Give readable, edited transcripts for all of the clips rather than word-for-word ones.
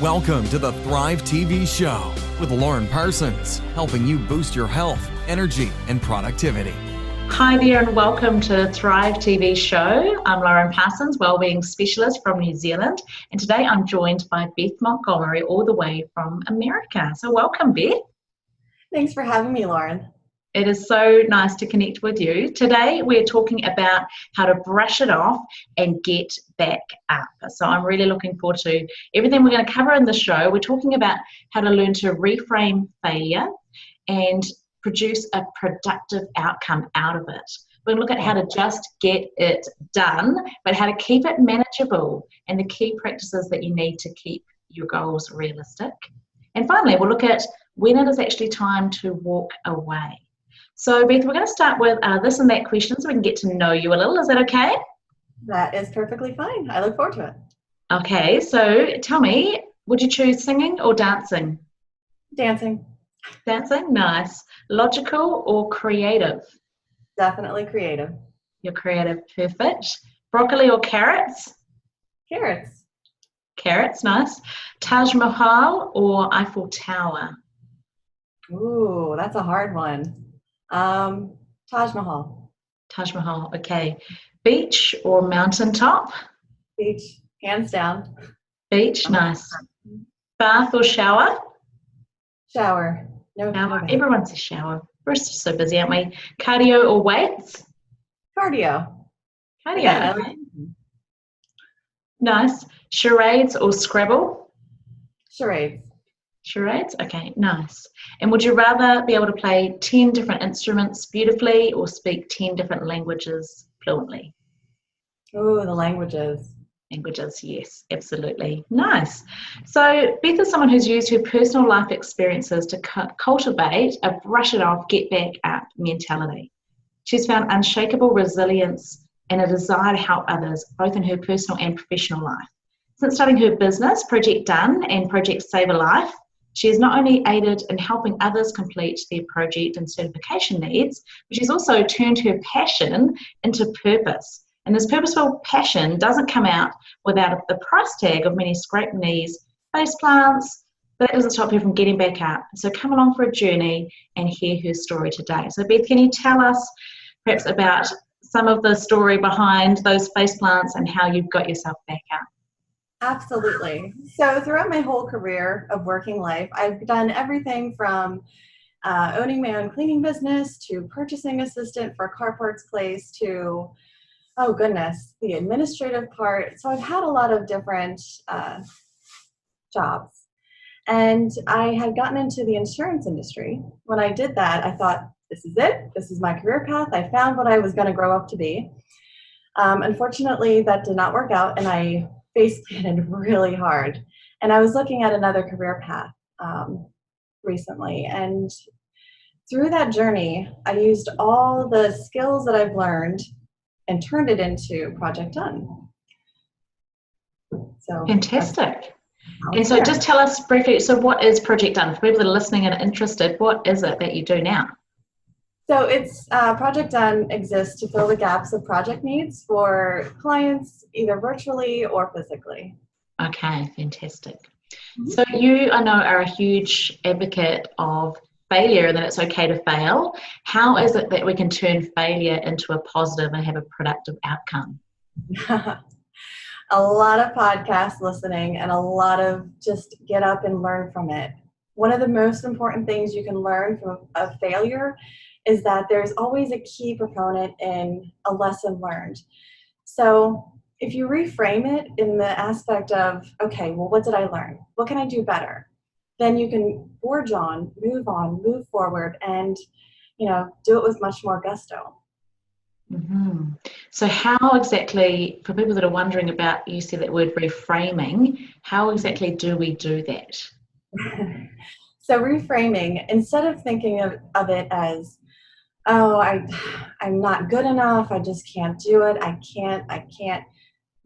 Welcome to the Thrive TV Show with Lauren Parsons, helping you boost your health, energy, and productivity. Hi there and welcome to Thrive TV Show. I'm Lauren Parsons, Wellbeing Specialist from New Zealand, and today I'm joined by Beth Montgomery all the way from America. So welcome, Beth. Thanks for having me, Lauren. It is so nice to connect with you. Today we're talking about how to brush it off and get back up. So I'm really looking forward to everything we're going to cover in the show. We're talking about how to learn to reframe failure and produce a productive outcome out of it. We're going to look at how to just get it done, but how to keep it manageable and the key practices that you need to keep your goals realistic. And finally, we'll look at when it is actually time to walk away. So, Beth, we're going to start with this and that question so we can get to know you a little. Is that okay? That is perfectly fine. I look forward to it. Okay, so tell me, would you choose singing or dancing? Dancing. Dancing, nice. Logical or creative? Definitely creative. You're creative, perfect. Broccoli or carrots? Carrots. Carrots, nice. Taj Mahal or Eiffel Tower? Ooh, that's a hard one. Taj Mahal. Taj Mahal, okay. Beach or mountaintop? Beach, hands down. Beach, nice. Bath or shower? Shower. No, Shower. no. Everyone's a shower. We're so busy, aren't we? Cardio or weights? Cardio. Cardio, Yeah. okay. Nice. Charades or Scrabble? Charades. Charades, okay, nice. And would you rather be able to play 10 different instruments beautifully or speak 10 different languages fluently? Ooh, the languages. Languages, yes, absolutely. Nice. So Beth is someone who's used her personal life experiences to cultivate a brush it off, get back up mentality. She's found unshakable resilience and a desire to help others, both in her personal and professional life. Since starting her business, Project Done and Project Save a Life, she has not only aided in helping others complete their project and certification needs, but she's also turned her passion into purpose. And this purposeful passion doesn't come out without the price tag of many scraped knees, face plants, but that doesn't stop her from getting back up. So come along for a journey and hear her story today. So Beth, can you tell us perhaps about some of the story behind those face plants and how you've got yourself back up? Absolutely. So throughout my whole career of working life, I've done everything from owning my own cleaning business to purchasing assistant for a car parts place to, oh goodness, the administrative part. So I've had a lot of different jobs. And I had gotten into the insurance industry. When I did that, I thought, this is it. This is my career path. I found what I was going to grow up to be. Unfortunately, that did not work out, and I face planted really hard. And I was looking at another career path recently. And through that journey, I used all the skills that I've learned and turned it into Project Done. So fantastic. And so just tell us briefly, so what is Project Done? For people that are listening and interested, what is it that you do now? So it's Project Done exists to fill the gaps of project needs for clients, either virtually or physically. Okay, fantastic. So you, I know, are a huge advocate of failure and that it's okay to fail. How is it that we can turn failure into a positive and have a productive outcome? A lot of podcast listening and a lot of just get up and learn from it. One of the most important things you can learn from a failure is that there's always a key proponent in a lesson learned. So if you reframe it in the aspect of, okay, well, what did I learn? What can I do better? Then you can forge on, move forward, and, do it with much more gusto. Mm-hmm. So how exactly, for people that are wondering about, you said that word reframing, how exactly do we do that? So reframing, instead of thinking of it as, oh, I'm not good enough, I just can't do it, I can't.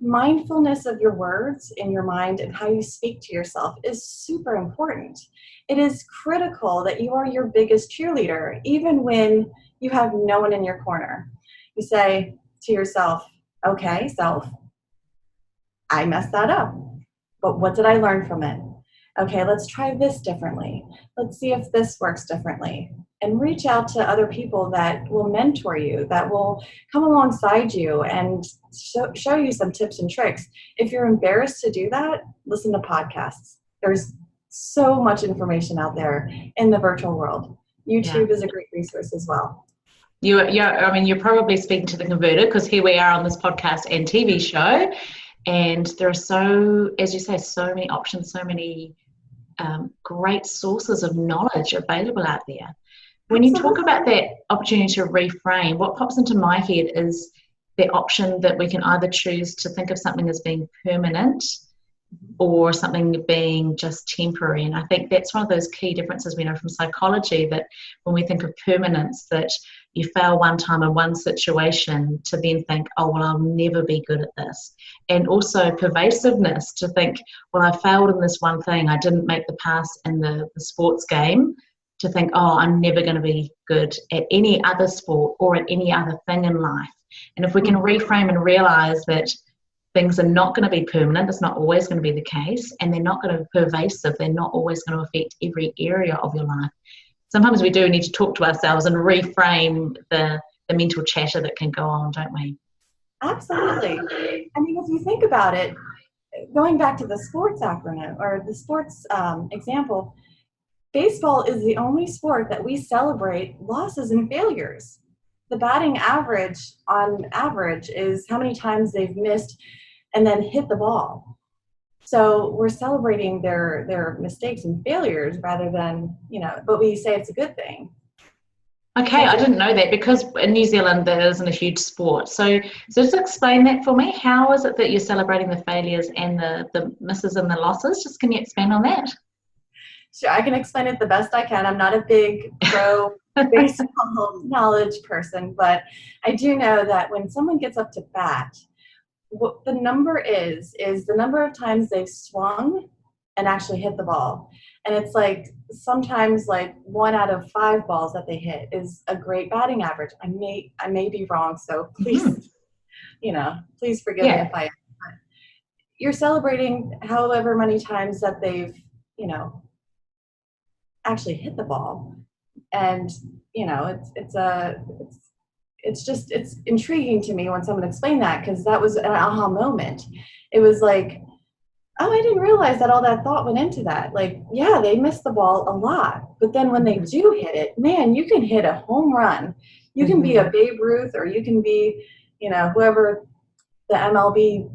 Mindfulness of your words in your mind and how you speak to yourself is super important. It is critical that you are your biggest cheerleader, even when you have no one in your corner. You say to yourself, okay, self, I messed that up, but what did I learn from it? Okay, let's try this differently. Let's see if this works differently. And reach out to other people that will mentor you, that will come alongside you and show you some tips and tricks. If you're embarrassed to do that, listen to podcasts. There's so much information out there in the virtual world. YouTube is a great resource as well. You're probably speaking to the converted, because here we are on this podcast and TV show, and there are so, as you say, so many options, so many great sources of knowledge available out there. When you talk about that opportunity to reframe, what pops into my head is the option that we can either choose to think of something as being permanent or something being just temporary. And I think that's one of those key differences we know from psychology, that when we think of permanence, that you fail one time in one situation to then think, oh, well, I'll never be good at this. And also pervasiveness, to think, well, I failed in this one thing, I didn't make the pass in the sports game, to think, oh, I'm never going to be good at any other sport or at any other thing in life. And if we can reframe and realize that things are not going to be permanent, it's not always going to be the case, and they're not going to be pervasive, they're not always going to affect every area of your life. Sometimes we do need to talk to ourselves and reframe the mental chatter that can go on, don't we? Absolutely. I mean, if you think about it, going back to the sports acronym or the sports example, baseball is the only sport that we celebrate losses and failures. The batting average on average is how many times they've missed and then hit the ball. So we're celebrating their mistakes and failures rather than, but we say it's a good thing. Okay, I didn't know that, because in New Zealand that isn't a huge sport. So just explain that for me. How is it that you're celebrating the failures and the misses and the losses? Just can you expand on that? Sure, I can explain it the best I can. I'm not a big pro baseball knowledge person, but I do know that when someone gets up to bat, what the number is the number of times they've swung and actually hit the ball. And it's like sometimes like 1 out of 5 balls that they hit is a great batting average. I may be wrong, so please, please forgive me if I am. But you're celebrating however many times that they've, actually hit the ball. And, it's intriguing to me when someone explained that, because that was an aha moment. It was like, oh, I didn't realize that all that thought went into that. Like, yeah, they miss the ball a lot, but then when they do hit it, man, you can hit a home run. You can be a Babe Ruth, or you can be, whoever the MLB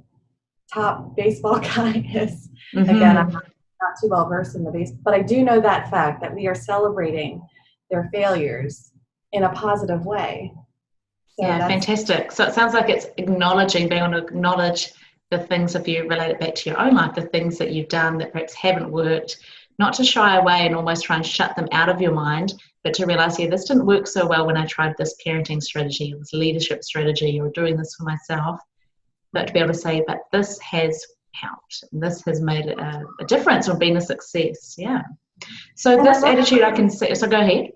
top baseball guy is. Again, I'm not too well versed in the base, but I do know that fact that we are celebrating their failures in a positive way. So fantastic. So it sounds like it's being able to acknowledge the things, if you relate it back to your own life, the things that you've done that perhaps haven't worked, not to shy away and almost try and shut them out of your mind, but to realize, this didn't work so well when I tried this parenting strategy, or this leadership strategy, or doing this for myself. But to be able to say, but this has helped, this has made a difference or been a success. Yeah. So and this attitude I can see. So go ahead.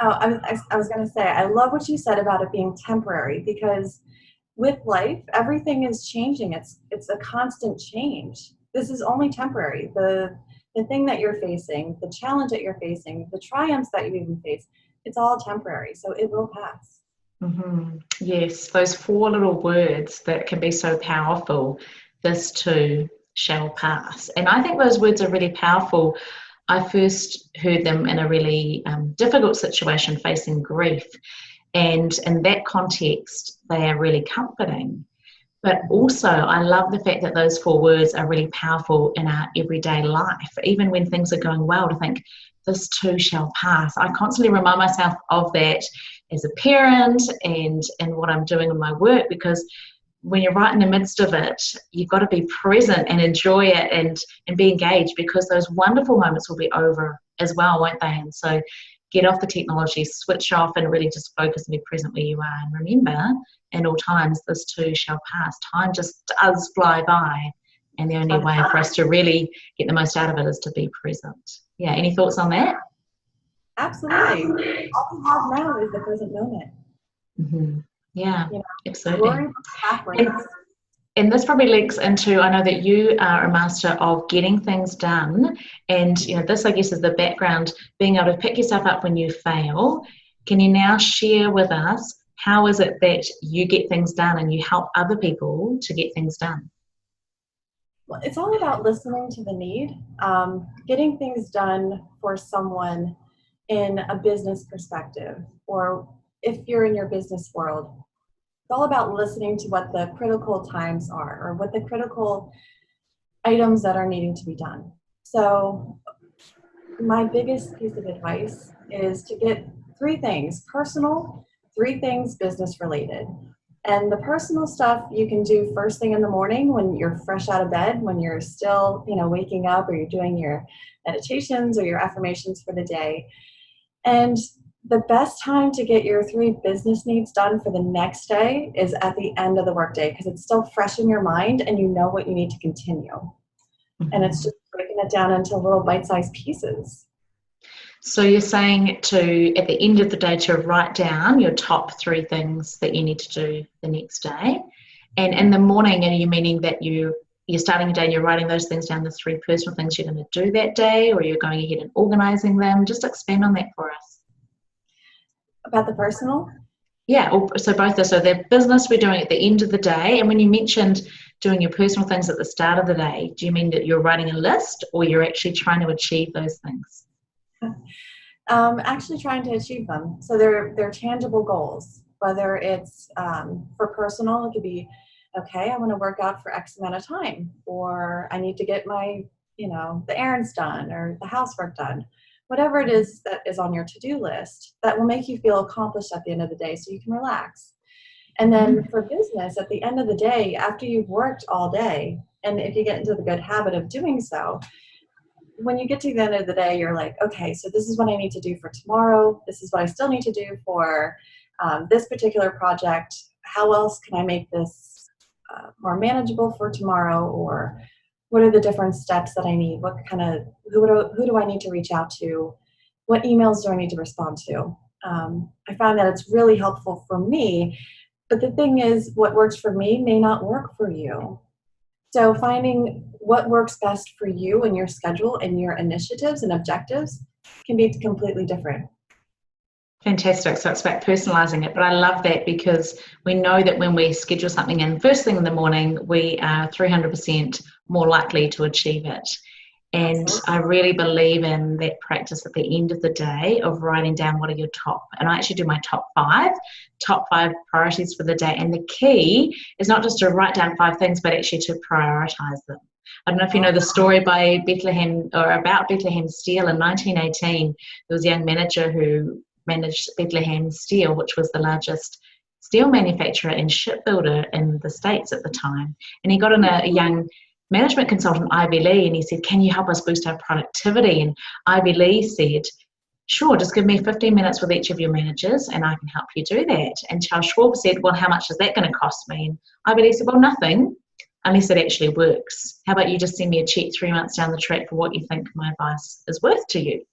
Oh, I was going to say, I love what you said about it being temporary, because with life, everything is changing. It's a constant change. This is only temporary. The thing that you're facing, the challenge that you're facing, the triumphs that you even face, it's all temporary. So it will pass. Yes, those 4 little words that can be so powerful. This too shall pass. And I think those words are really powerful. I first heard them in a really difficult situation, facing grief. And in that context, they are really comforting. But also, I love the fact that those 4 words are really powerful in our everyday life. Even when things are going well, to think, this too shall pass. I constantly remind myself of that as a parent and what I'm doing in my work, because when you're right in the midst of it, you've got to be present and enjoy it and be engaged, because those wonderful moments will be over as well, won't they? And so get off the technology, switch off, and really just focus and be present where you are. And remember, in all times, this too shall pass. Time just does fly by. And the only way for us to really get the most out of it is to be present. Yeah, any thoughts on that? Absolutely. All we have now is the present moment. Yeah, absolutely. And this probably links into, I know that you are a master of getting things done. And, this, I guess, is the background, being able to pick yourself up when you fail. Can you now share with us, how is it that you get things done and you help other people to get things done? Well, it's all about listening to the need, getting things done for someone in a business perspective, or if you're in your business world. It's all about listening to what the critical times are, or what the critical items that are needing to be done. So my biggest piece of advice is to get 3 things personal, 3 things business related. And the personal stuff you can do first thing in the morning when you're fresh out of bed, when you're still, waking up, or you're doing your meditations or your affirmations for the day. And the best time to get your 3 business needs done for the next day is at the end of the workday, because it's still fresh in your mind and you know what you need to continue. Mm-hmm. And it's just breaking it down into little bite-sized pieces. So you're saying at the end of the day, to write down your top 3 things that you need to do the next day. And in the morning, are you meaning that you're starting your day and you're writing those things down, the 3 personal things you're going to do that day, or you're going ahead and organizing them? Just expand on that for us. About the personal? Yeah, so both those. So the business we're doing at the end of the day, and when you mentioned doing your personal things at the start of the day, do you mean that you're writing a list, or you're actually trying to achieve those things? Actually trying to achieve them. So they're tangible goals, whether it's for personal, it could be, okay, I want to work out for X amount of time, or I need to get my, the errands done or the housework done. Whatever it is that is on your to-do list that will make you feel accomplished at the end of the day so you can relax. And then for business, at the end of the day, after you've worked all day, and if you get into the good habit of doing so, when you get to the end of the day, you're like, okay, so this is what I need to do for tomorrow. This is what I still need to do for this particular project. How else can I make this more manageable for tomorrow? Or what are the different steps that I need? Who do I need to reach out to? What emails do I need to respond to? I found that it's really helpful for me. But the thing is, what works for me may not work for you. So finding what works best for you and your schedule and your initiatives and objectives can be completely different. Fantastic. So it's about personalizing it. But I love that, because we know that when we schedule something in first thing in the morning, we are 300% more likely to achieve it. And I really believe in that practice at the end of the day of writing down what are your top, and I actually do my top five priorities for the day. And the key is not just to write down 5 things, but actually to prioritize them. I don't know if you know the story by about Bethlehem Steel. In 1918, there was a young manager who managed Bethlehem Steel, which was the largest steel manufacturer and shipbuilder in the States at the time. And he got in a young management consultant, Ivy Lee, and he said, can you help us boost our productivity? And Ivy Lee said, sure, just give me 15 minutes with each of your managers and I can help you do that. And Charles Schwab said, well, how much is that going to cost me? And Ivy Lee said, well, nothing, unless it actually works. How about you just send me a check 3 months down the track for what you think my advice is worth to you?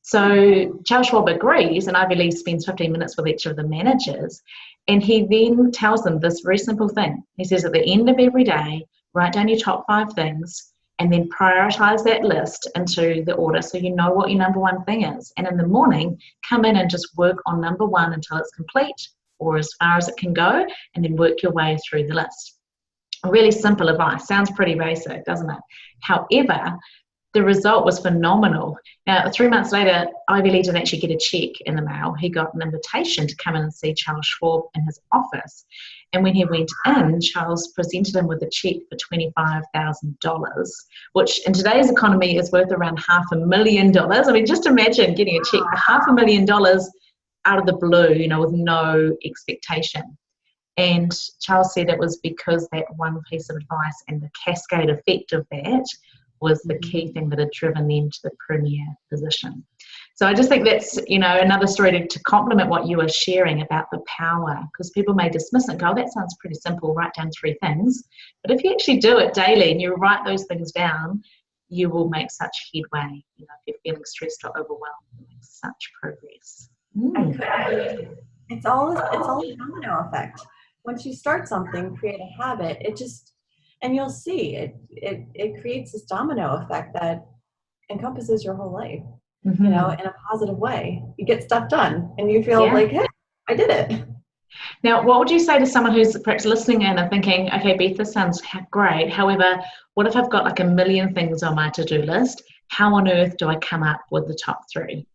So Charles Schwab agrees, and Ivy Lee spends 15 minutes with each of the managers, and he then tells them this very simple thing. He says, at the end of every day, write down your top 5 things and then prioritize that list into the order so you know what your number 1 thing is. And in the morning, come in and just work on number 1 until it's complete, or as far as it can go, and then work your way through the list. Really simple advice. Sounds pretty basic, doesn't it? However, the result was phenomenal. Now, 3 months later, Ivy Lee didn't actually get a check in the mail. He got an invitation to come in and see Charles Schwab in his office. And when he went in, Charles presented him with a check for $25,000, which in today's economy is worth around $500,000. I mean, just imagine getting a check for $500,000 out of the blue, with no expectation. And Charles said it was because that one piece of advice and the cascade effect of that was the key thing that had driven them to the premier position. So I just think that's, another story to complement what you were sharing about the power, because people may dismiss it and go, oh, that sounds pretty simple, write down 3 things. But if you actually do it daily and you write those things down, you will make such headway. If you're feeling stressed or overwhelmed, you make such progress. It's all a domino effect. Once you start something, create a habit, it just And you'll see it creates this domino effect that encompasses your whole life, Mm-hmm. you know, in a positive way. You get stuff done and you feel Yeah. like, hey, I did it. Now, what would you say to someone who's perhaps listening in and thinking, okay, Beth, this sounds great. However, what if I've got like a million things on my to-do list? How on earth do I come up with the top 3?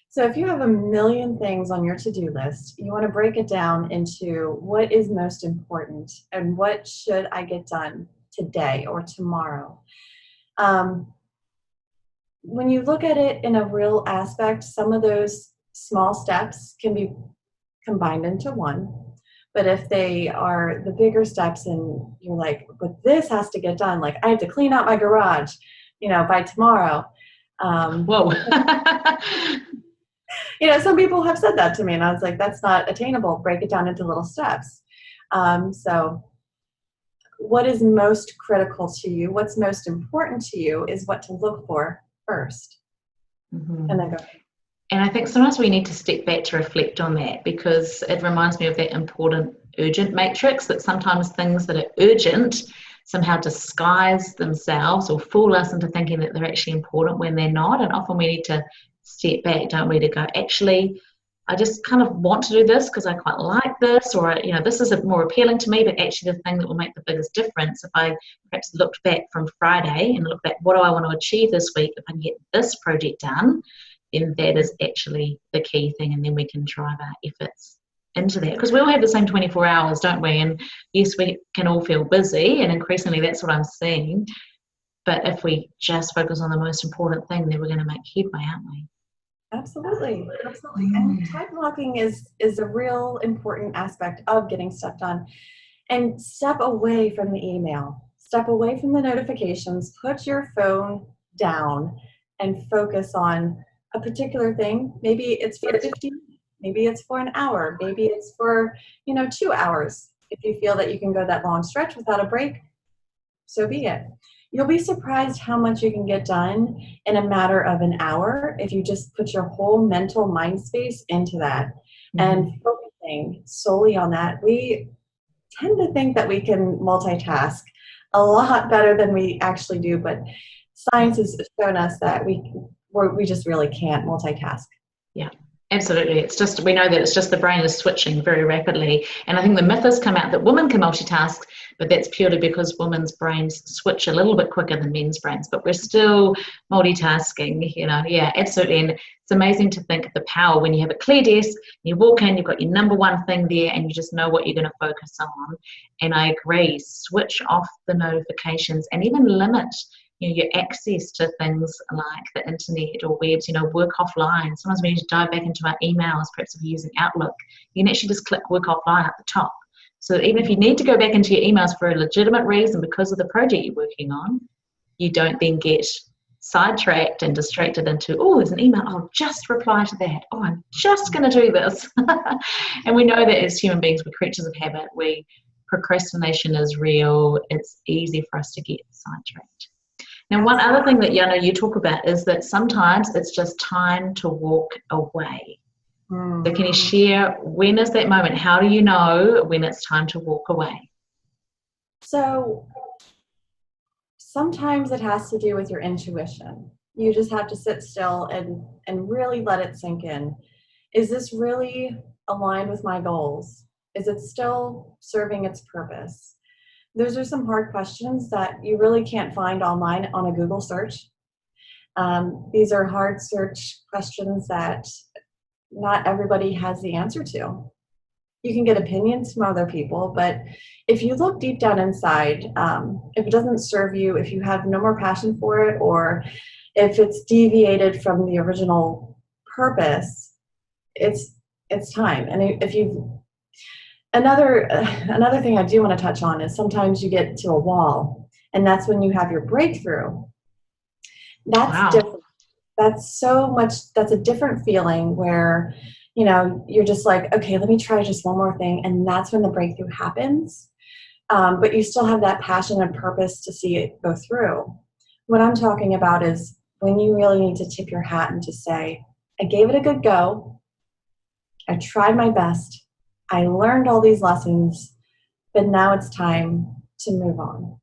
So if you have a million things on your to-do list, you want to break it down into what is most important and what should I get done today or tomorrow. When you look at it in a real aspect, some of those small steps can be combined into one. But if they are the bigger steps and you're like, but this has to get done, like I have to clean out my garage, you know, by tomorrow. Whoa. You know, some people have said that to me and I was like, that's not attainable. Break it down into little steps. So what is most critical to you, what's most important to you is what to look for first. Mm-hmm. And then go. And I think sometimes we need to step back to reflect on that, because it reminds me of that important urgent matrix, that sometimes things that are urgent somehow disguise themselves or fool us into thinking that they're actually important when they're not. And often we need to step back, don't we, to go, actually, I just kind of want to do this because I quite like this, or, you know, this is more appealing to me, but actually the thing that will make the biggest difference, if I perhaps looked back from Friday and looked back, what do I want to achieve this week? If I can get this project done, then that is actually the key thing, and then we can drive our efforts into that. Because we all have the same 24 hours, don't we? And yes, we can all feel busy, and increasingly that's what I'm seeing. But if we just focus on the most important thing, then we're going to make headway, aren't we? Absolutely. And time blocking is a real important aspect of getting stuff done. And step away from the email, step away from the notifications, put your phone down and focus on a particular thing. Maybe it's for 15 minutes, maybe it's for an hour, maybe it's for, 2 hours. If you feel that you can go that long stretch without a break, so be it. You'll be surprised how much you can get done in a matter of an hour if you just put your whole mental mind space into that. Mm-hmm. And focusing solely on that. We tend to think that we can multitask a lot better than we actually do, but science has shown us that we just really can't multitask. Yeah. Absolutely. It's just, we know that it's just the brain is switching very rapidly. And I think the myth has come out that women can multitask, but that's purely because women's brains switch a little bit quicker than men's brains, but we're still multitasking, Yeah, absolutely. And it's amazing to think of the power when you have a clear desk, you walk in, you've got your number one thing there, and you just know what you're going to focus on. And I agree, switch off the notifications and even limit your access to things like the internet or webs, work offline. Sometimes we need to dive back into our emails, perhaps if you're using Outlook, you can actually just click work offline at the top. So even if you need to go back into your emails for a legitimate reason because of the project you're working on, you don't then get sidetracked and distracted into, oh, there's an email, I'll just reply to that. Oh, I'm just going to do this. And we know that as human beings, we're creatures of habit. Procrastination is real. It's easy for us to get sidetracked. Now, one other thing that you talk about is that sometimes it's just time to walk away. So can you share, when is that moment? How do you know when it's time to walk away? So sometimes it has to do with your intuition. You just have to sit still and really let it sink in. Is this really aligned with my goals? Is it still serving its purpose? Those are some hard questions that you really can't find online on a Google search. These are hard search questions that not everybody has the answer to. You can get opinions from other people, but if you look deep down inside, if it doesn't serve you, if you have no more passion for it, or if it's deviated from the original purpose, it's time. And if you've Another thing I do want to touch on is sometimes you get to a wall, and that's when you have your breakthrough. That's different. That's a different feeling where, you're just like, okay, let me try just one more thing. And that's when the breakthrough happens. But you still have that passion and purpose to see it go through. What I'm talking about is when you really need to tip your hat and to say, I gave it a good go. I tried my best. I learned all these lessons, but now it's time to move on.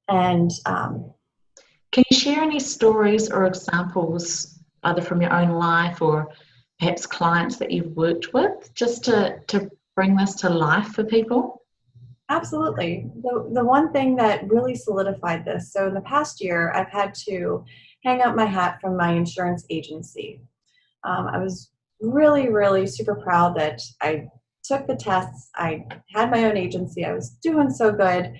And can you share any stories or examples, either from your own life or perhaps clients that you've worked with, just to bring this to life for people? Absolutely. The one thing that really solidified this, so in the past year, I've had to hang up my hat from my insurance agency. I was really, really super proud that I took the tests. I had my own agency. I was doing so good.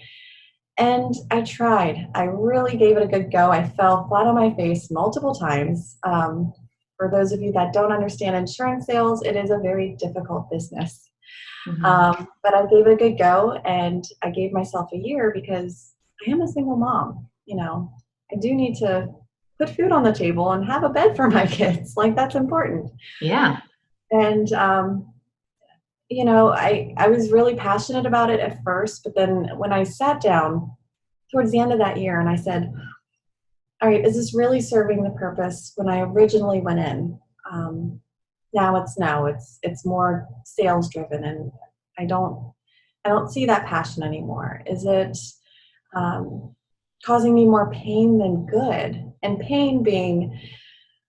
And I tried. I really gave it a good go. I fell flat on my face multiple times. For those of you that don't understand insurance sales, it is a very difficult business. Mm-hmm. But I gave it a good go, and I gave myself a year because I am a single mom. I do need to put food on the table and have a bed for my kids. Like, that's important. Yeah. And, I was really passionate about it at first, but then when I sat down towards the end of that year and I said, all right, is this really serving the purpose when I originally went in? Now it's more sales driven, and I don't see that passion anymore. Is it causing me more pain than good? And pain being,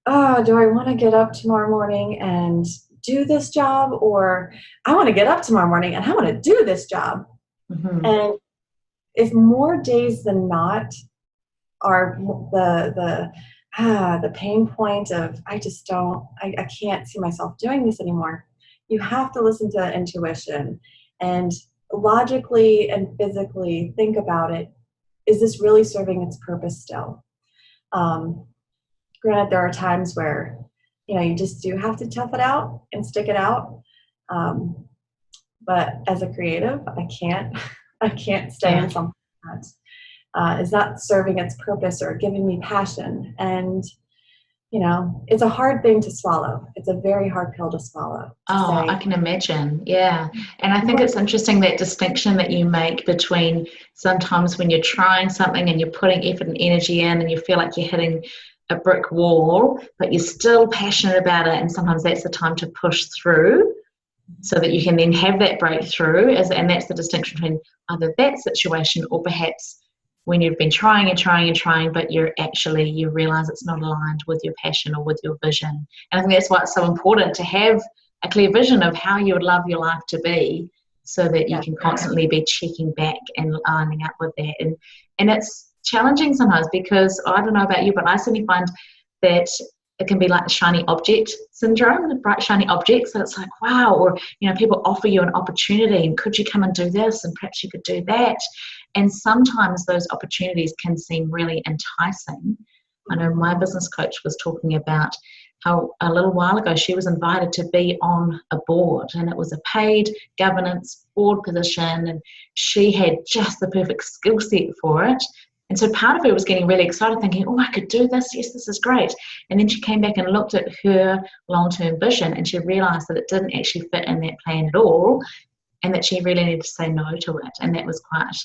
oh, do I want to get up tomorrow morning and do this job, or I want to get up tomorrow morning and I want to do this job? Mm-hmm. And if more days than not are the pain point of I can't see myself doing this anymore, you have to listen to intuition and logically and physically think about it. Is this really serving its purpose still? Granted, there are times where you just do have to tough it out and stick it out. But as a creative, I can't stay in something that is not serving its purpose or giving me passion. And it's a hard thing to swallow. It's a very hard pill to swallow. I can imagine. Yeah. And I think it's interesting, that distinction that you make between sometimes when you're trying something and you're putting effort and energy in and you feel like you're hitting a brick wall, but you're still passionate about it. And sometimes that's the time to push through so that you can then have that breakthrough. And that's the distinction between either that situation or perhaps when you've been trying and trying and trying, but you realize it's not aligned with your passion or with your vision. And I think that's why it's so important to have a clear vision of how you would love your life to be, so that you can constantly be checking back and lining up with that. And it's challenging sometimes, because I don't know about you, but I certainly find that it can be like the shiny object syndrome, the bright shiny objects, that it's like, wow, or people offer you an opportunity and could you come and do this, and perhaps you could do that. And sometimes those opportunities can seem really enticing. I know my business coach was talking about how a little while ago she was invited to be on a board, and it was a paid governance board position, and she had just the perfect skill set for it. And so part of her was getting really excited, thinking, oh, I could do this. Yes, this is great. And then she came back and looked at her long-term vision, and she realized that it didn't actually fit in that plan at all, and that she really needed to say no to it. And that was quite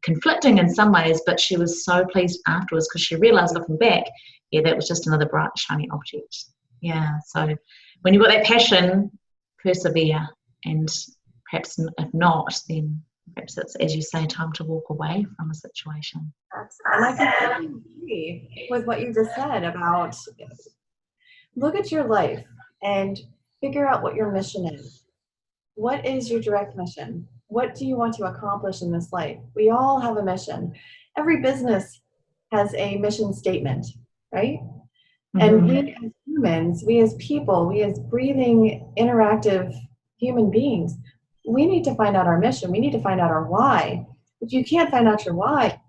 conflicting in some ways, but she was so pleased afterwards, because she realized, looking back, that was just another bright, shiny object. Yeah, so when you've got that passion, persevere. And perhaps if not, then perhaps it's, as you say, time to walk away from a situation. And I completely agree with what you just said about look at your life and figure out what your mission is. What is your direct mission? What do you want to accomplish in this life? We all have a mission. Every business has a mission statement, right? Mm-hmm. And we as humans, we as people, we as breathing, interactive human beings, we need to find out our mission. We need to find out our why. If you can't find out your why,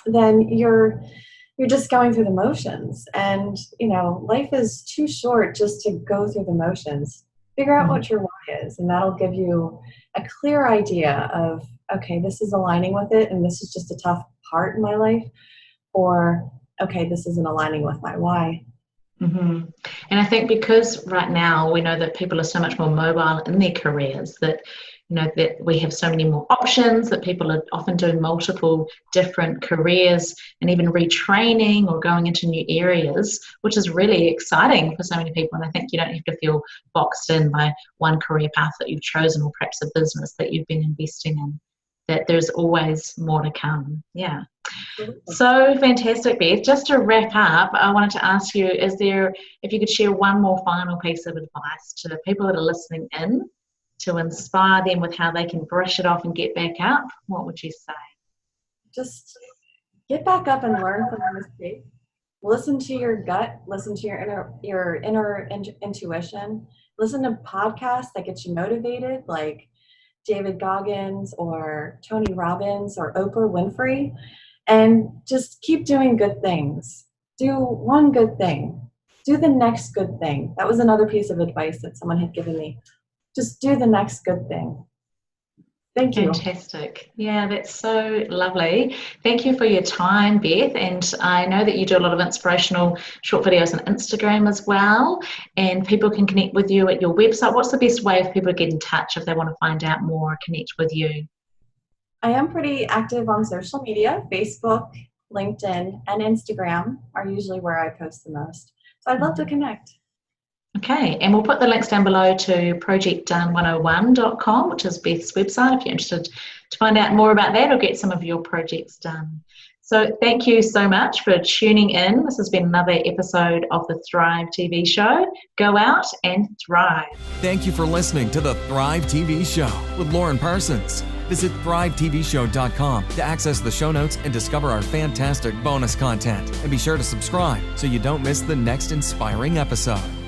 then you're just going through the motions. And, life is too short just to go through the motions. Figure out what your why is, and that'll give you a clear idea of, okay, this is aligning with it, and this is just a tough part in my life, or, okay, this isn't aligning with my why. Mm-hmm. And I think because right now we know that people are so much more mobile in their careers, that that we have so many more options, that people are often doing multiple different careers and even retraining or going into new areas, which is really exciting for so many people. And I think you don't have to feel boxed in by one career path that you've chosen, or perhaps a business that you've been investing in. that there's always more to come. Yeah. So fantastic, Beth. Just to wrap up, I wanted to ask you, if you could share one more final piece of advice to the people that are listening in to inspire them with how they can brush it off and get back up, what would you say? Just get back up and learn from your mistakes. Listen to your gut. Listen to your inner intuition. Listen to podcasts that get you motivated, like David Goggins or Tony Robbins or Oprah Winfrey, and just keep doing good things. Do one good thing. Do the next good thing. That was another piece of advice that someone had given me. Just do the next good thing. Thank you. Fantastic. Yeah, that's so lovely. Thank you for your time, Beth. And I know that you do a lot of inspirational short videos on Instagram as well. And people can connect with you at your website. What's the best way for people to get in touch if they want to find out more, connect with you? I am pretty active on social media. Facebook, LinkedIn, and Instagram are usually where I post the most. So I'd love to connect. Okay, and we'll put the links down below to projectdone101.com, which is Beth's website, if you're interested to find out more about that or get some of your projects done. So thank you so much for tuning in. This has been another episode of the Thrive TV show. Go out and thrive. Thank you for listening to the Thrive TV show with Lauren Parsons. Visit thrivetvshow.com to access the show notes and discover our fantastic bonus content. And be sure to subscribe so you don't miss the next inspiring episode.